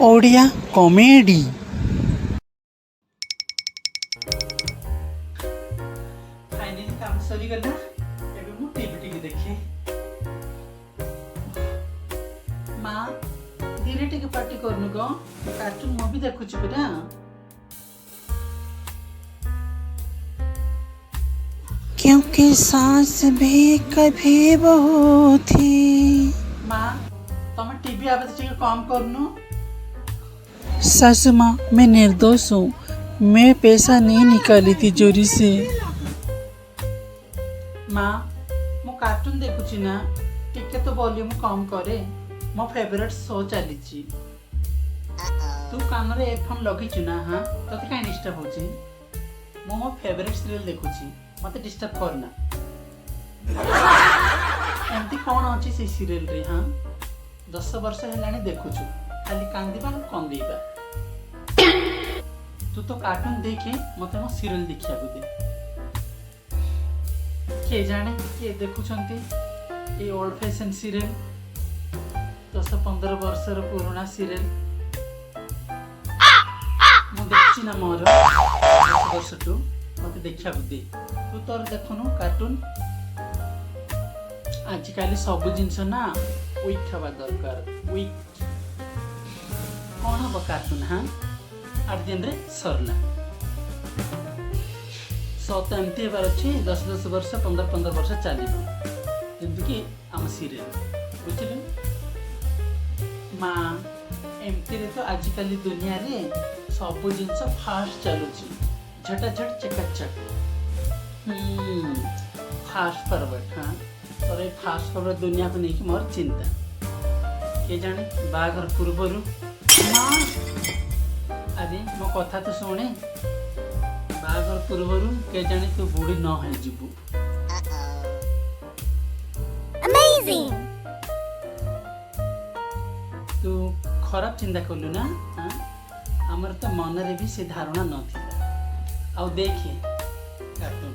Odia comedy. Finally काम सरी गला। एबे मु टीवी देखे। माँ धीरे टिके पार्टी करनु गो, कार्टून मूवी देखुची परा। क्योंकि सांस भी कभी बहू थी। माँ तुम टीवी आवाज टिके कम करनु। सासू माँ मैं निर्दोष हूँ, मैं पैसा नहीं निकाली थी चोरी से। माँ मु कार्टून देखुची ना, टिके तो वॉल्यूम कम करे, मो फेवरेट शो चली। तू कान रे हेडफोन लगिचु ना? हाँ तते काई डिस्टर्ब होची? मो फेवरेट सीरियल देखुची, मते डिस्टर्ब करना। एमती कौन अच्छी से सीरियल रे? हाँ 10 वर्ष हेलानी देखुछु, खाली कांदीबा कंदेबा। तू तो कार्टून देखे, मते मो सीरियल देखिया को दे। के जाने के देखुछंती ए ओल्ड फैशन सीरियल, 10-15 वर्षर पुराना सीरियल मु देखछि ना। मोर 10 वर्ष टू मते देखिया को दे। तू तोर देखुनु कार्टून। आजिकाली सब जिनस ना वीक हवा दरकार। वीक कौन हम कार्टून? हाँ 8 दिन रे सरला। सत एमती हेबार अच्छी 10-10 वर्ष 15-15 वर्ष चलो जमीक आम सीरियल बुझल। माँ एमती रे तो आजिकाली दुनिया रे सब जिनस फास्ट चलुची, झटाझट चकाचक। Fast forward. हाँ और ये फास्ट फॉरवर्ड दुनिया को नहीं कि मोर चिंता। के जाने बाघर पूर्वर माँ, अरे मो कथा तो शुणे। बाघर पूर्वर के जाने तू बुढ़ी न है जीवु। Amazing! तू खराब चिंता कलु ना? हाँ हमर तो मन रे भी से धारणा न थिला। आउ देखे कार्टून